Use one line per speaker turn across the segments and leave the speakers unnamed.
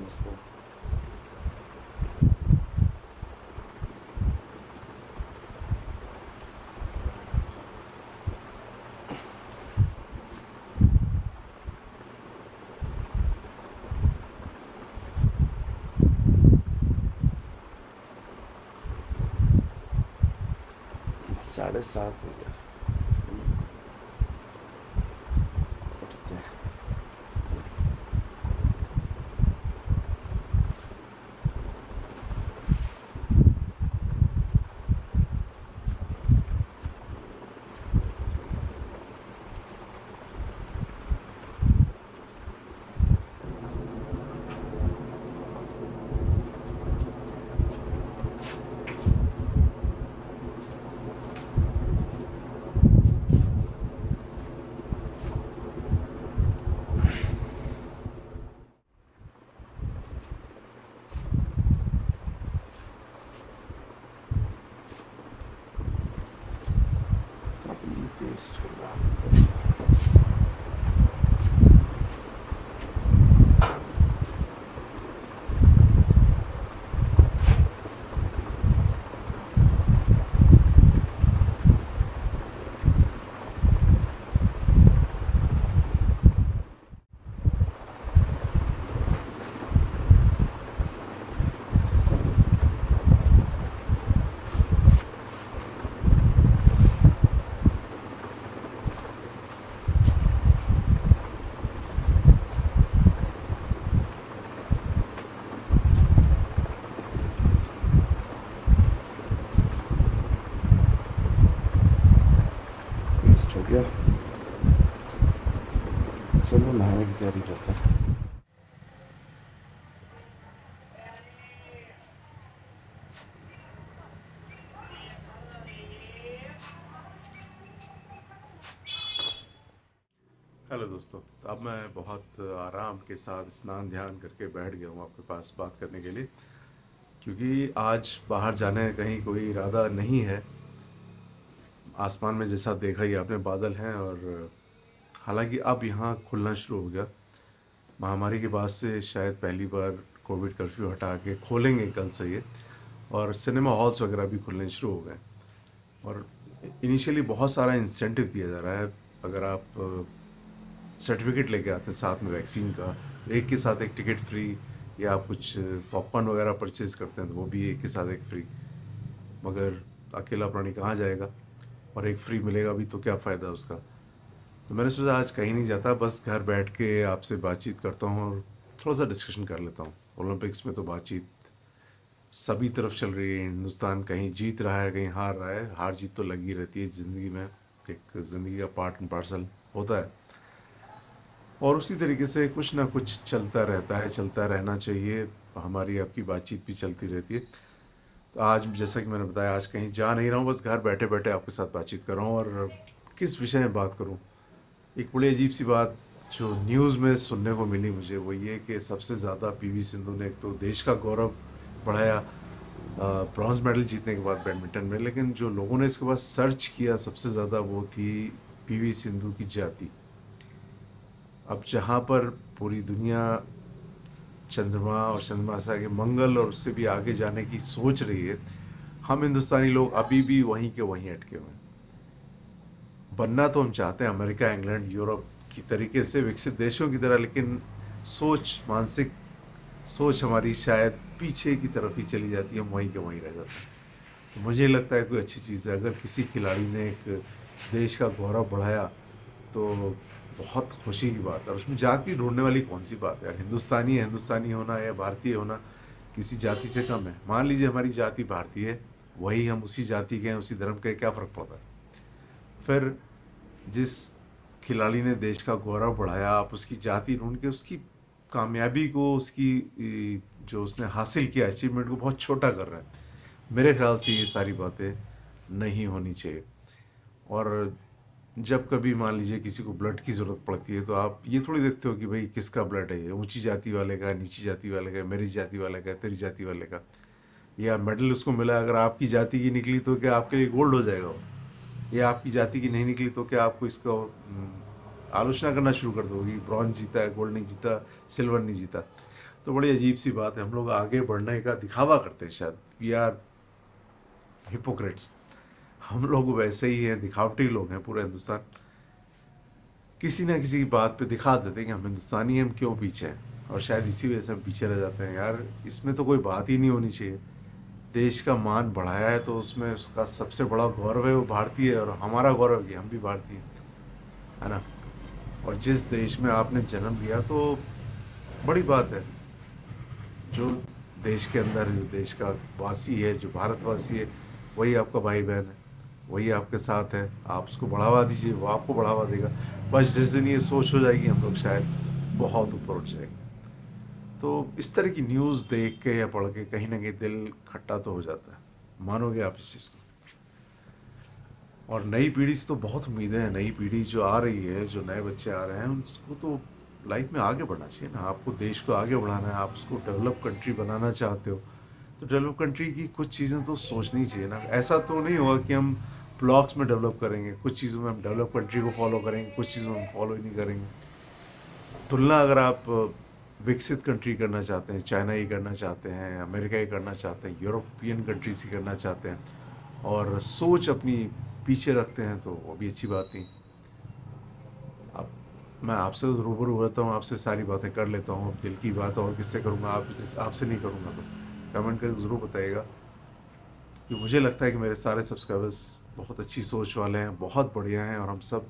दोस्तों। साढ़े सात हो गया। उठते हैं। अभी पेस्ट होगा। पेस्ट हो गया। चलो नहाने की तैयारी करते हैं। हेलो दोस्तों, तो अब मैं बहुत आराम के साथ स्नान ध्यान करके बैठ गया हूँ आपके पास बात करने के लिए, क्योंकि आज बाहर जाने का कहीं कोई इरादा नहीं है। आसमान में जैसा देखा ही आपने बादल हैं, और हालांकि अब यहाँ खुलना शुरू हो गया। महामारी के बाद से शायद पहली बार कोविड कर्फ्यू हटा के खोलेंगे कल से ये, और सिनेमा हॉल्स वगैरह भी खुलने शुरू हो गए। और इनिशियली बहुत सारा इंसेंटिव दिया जा रहा है। अगर आप सर्टिफिकेट लेके आते हैं साथ में वैक्सीन का, तो एक के साथ एक टिकट फ्री, या आप कुछ पॉपकॉर्न वगैरह परचेज करते हैं तो वो भी एक के साथ एक फ्री। मगर अकेला प्राणी कहाँ जाएगा, और एक फ्री मिलेगा भी तो क्या फ़ायदा उसका। तो मैंने सोचा आज कहीं नहीं जाता, बस घर बैठ के आपसे बातचीत करता हूँ और थोड़ा सा डिस्कशन कर लेता हूँ। ओलंपिक्स में तो बातचीत सभी तरफ चल रही है। हिंदुस्तान कहीं जीत रहा है, कहीं हार रहा है। हार जीत तो लगी रहती है ज़िंदगी में, एक ज़िंदगी का पार्ट एंड पार्सल होता है। और उसी तरीके से कुछ ना कुछ चलता रहता है, चलता रहना चाहिए। हमारी आपकी बातचीत भी चलती रहती है। तो आज जैसा कि मैंने बताया, आज कहीं जा नहीं रहा हूँ, बस घर बैठे बैठे आपके साथ बातचीत कर रहा हूँ। और किस विषय में बात करूँ, एक बड़ी अजीब सी बात जो न्यूज़ में सुनने को मिली मुझे, वो ये कि सबसे ज़्यादा पीवी सिंधु ने एक तो देश का गौरव बढ़ाया ब्रॉन्ज मेडल जीतने के बाद बैडमिंटन में, लेकिन जो लोगों ने इसके बाद सर्च किया सबसे ज़्यादा वो थी पीवी सिंधु की जाति। अब जहाँ पर पूरी दुनिया चंद्रमा और चंद्रमा से आगे मंगल और उससे भी आगे जाने की सोच रही है, हम हिंदुस्तानी लोग अभी भी वहीं के वहीं अटके हुए हैं। बनना तो हम चाहते हैं अमेरिका, इंग्लैंड, यूरोप की तरीके से विकसित देशों की तरह, लेकिन सोच, मानसिक सोच हमारी शायद पीछे की तरफ ही चली जाती है, हम वहीं के वहीं रह जाते हैं। तो मुझे लगता है कोई अच्छी चीज़ है, अगर किसी खिलाड़ी ने एक देश का गौरव बढ़ाया तो बहुत खुशी की बात है। और उसमें जाति ढूंढने वाली कौन सी बात है यार। हिंदुस्तानी है, हिंदुस्तानी होना या भारतीय होना किसी जाति से कम है। मान लीजिए हमारी जाति भारतीय है, वही हम उसी जाति के हैं, उसी धर्म के, क्या फ़र्क पड़ता है। फिर जिस खिलाड़ी ने देश का गौरव बढ़ाया, आप उसकी जाति ढूंढ के उसकी कामयाबी को, उसकी जो उसने हासिल किया अचीवमेंट को बहुत छोटा कर रहे हैं। मेरे ख्याल से ये सारी बातें नहीं होनी चाहिए। और जब कभी मान लीजिए किसी को ब्लड की ज़रूरत पड़ती है, तो आप ये थोड़ी देखते हो कि भाई किसका ब्लड है, ये ऊंची जाति वाले का, नीची जाति वाले का, मेरी जाति वाले का, तेरी जाति वाले का। या मेडल उसको मिला, अगर आपकी जाति की निकली तो क्या आपके लिए गोल्ड हो जाएगा वो? या आपकी जाति की नहीं निकली तो क्या आपको इसको आलोचना करना शुरू कर दोगी, ब्रॉन्ज जीता है, गोल्ड नहीं जीता, सिल्वर नहीं जीता। तो बड़ी अजीब सी बात है, हम लोग आगे बढ़ने का दिखावा करते हैं, शायद वी आर हिपोक्रेट्स। हम लोग वैसे ही हैं, दिखावटी लोग हैं पूरे हिंदुस्तान। किसी ना किसी की बात पे दिखा देते हैं कि हम हिंदुस्तानी हैं, हम क्यों पीछे हैं, और शायद इसी वजह से हम पीछे रह जाते हैं। यार इसमें तो कोई बात ही नहीं होनी चाहिए। देश का मान बढ़ाया है तो उसमें उसका सबसे बड़ा गौरव है वो भारतीय है, और हमारा गौरव है कि हम भी भारतीय है ना। और जिस देश में आपने जन्म लिया तो बड़ी बात है। जो देश के अंदर, जो देश का वासी है, जो भारतवासी है, वही आपका भाई बहन है, वही आपके साथ है। आप उसको बढ़ावा दीजिए, वो आपको बढ़ावा देगा। बस जिस दिन ये सोच हो जाएगी, हम लोग शायद बहुत ऊपर उठ जाएंगे। तो इस तरह की न्यूज़ देख के या पढ़ के कहीं ना कहीं दिल खट्टा तो हो जाता है, मानोगे आप इस चीज़ को। और नई पीढ़ी से तो बहुत उम्मीदें हैं। नई पीढ़ी जो आ रही है, जो नए बच्चे आ रहे हैं, उनको तो लाइफ में आगे बढ़ना चाहिए ना। आपको देश को आगे बढ़ाना है, आप उसको डेवलप कंट्री बनाना चाहते हो, तो डेवलप कंट्री की कुछ चीज़ें तो सोचनी चाहिए ना। ऐसा तो नहीं होगा कि हम ब्लॉक्स में डेवलप करेंगे, कुछ चीज़ों में हम डेवलप कंट्री को फॉलो करेंगे, कुछ चीज़ों में हम फॉलो ही नहीं करेंगे। तुलना अगर आप विकसित कंट्री करना चाहते हैं, चाइना ही करना चाहते हैं, अमेरिका ही करना चाहते हैं, यूरोपियन कंट्रीज ही करना चाहते हैं, और सोच अपनी पीछे रखते हैं, तो वो भी अच्छी बात नहीं। अब मैं आपसे तो रूबरू होता हूँ, आपसे सारी बातें कर लेता हूँ। अब दिल की बात और किससे करूँगा, आपसे नहीं करूँगा। तो कमेंट करके ज़रूर बताइएगा कि मुझे लगता है कि मेरे सारे सब्सक्राइबर्स बहुत अच्छी सोच वाले हैं, बहुत बढ़िया हैं, और हम सब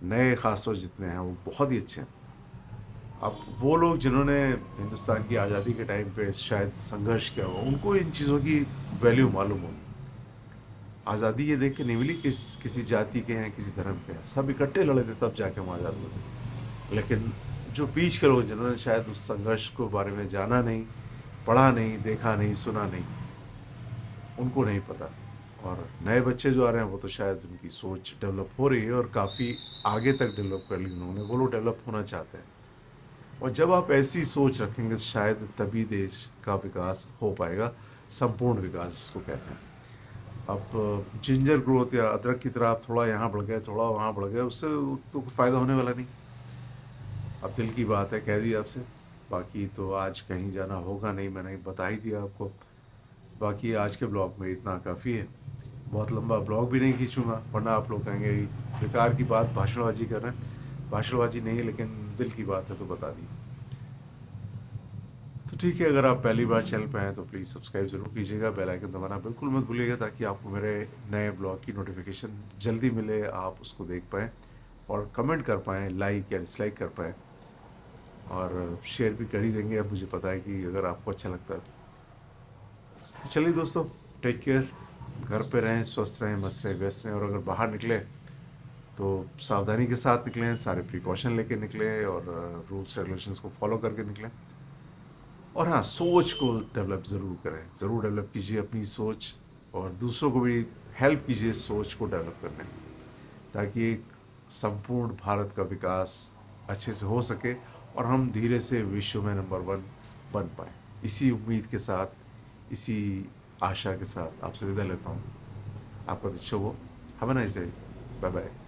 नए खासतौर जितने हैं वो बहुत ही अच्छे हैं। अब वो लोग जिन्होंने हिंदुस्तान की आज़ादी के टाइम पे शायद संघर्ष किया होगा, उनको इन चीज़ों की वैल्यू मालूम होगी। आज़ादी ये देख के नहीं मिली किसी जाति के हैं, किसी धर्म के हैं, सब इकट्ठे लड़े थे तब जाके हम आज़ाद हुए थे। लेकिन जो बीच के लोग, जिन्होंने शायद उस संघर्ष को बारे में जाना नहीं, पढ़ा नहीं, देखा नहीं, सुना नहीं, उनको नहीं पता। और नए बच्चे जो आ रहे हैं वो तो शायद उनकी सोच डेवलप हो रही है, और काफ़ी आगे तक डेवलप कर ली उन्होंने। वो लोग डेवलप होना चाहते हैं। और जब आप ऐसी सोच रखेंगे तो शायद तभी देश का विकास हो पाएगा, संपूर्ण विकास जिसको कहते हैं। अब जिंजर ग्रोथ या अदरक की तरह आप थोड़ा यहाँ बढ़ गए, थोड़ा वहाँ बढ़ गए, उससे तो कोई फ़ायदा होने वाला नहीं। अब दिल की बात है, कह दी आपसे। बाकी तो आज कहीं जाना होगा नहीं, मैंने बता ही दिया आपको। बाकी आज के ब्लॉग में इतना काफ़ी है। बहुत लंबा ब्लॉग भी नहीं खींचूंगा, वरना आप लोग कहेंगे बेकार की बात, भाषणबाजी कर रहे हैं। भाषणबाजी नहीं है, लेकिन दिल की बात है तो बता दी। तो ठीक है, अगर आप पहली बार चैनल पे आए तो प्लीज़ सब्सक्राइब ज़रूर कीजिएगा, बेल आइकन दबाना बिल्कुल मत भूलिएगा, ताकि आपको मेरे नए ब्लॉग की नोटिफिकेशन जल्दी मिले, आप उसको देख पाएँ और कमेंट कर पाएँ, लाइक या डिसलाइक कर पाएँ, और शेयर भी कर ही देंगे। अब मुझे पता है कि अगर आपको अच्छा लगता है तो चलिए दोस्तों, टेक केयर। घर पे रहें, स्वस्थ रहें, मस्त रहें, व्यस्त रहें, और अगर बाहर निकलें तो सावधानी के साथ निकलें, सारे प्रिकॉशन लेके निकलें, और रूल्स रेगुलेशंस को फॉलो करके निकलें। और हाँ, सोच को डेवलप ज़रूर करें, ज़रूर डेवलप कीजिए अपनी सोच, और दूसरों को भी हेल्प कीजिए सोच को डेवलप करने में, ताकि एक संपूर्ण भारत का विकास अच्छे से हो सके, और हम धीरे से विश्व में नंबर 1 बन पाएँ। इसी उम्मीद के साथ, इसी आशा के साथ आपसे विदा लेता हूँ। आपका दिन शुभ हो। Have a nice day. Bye bye.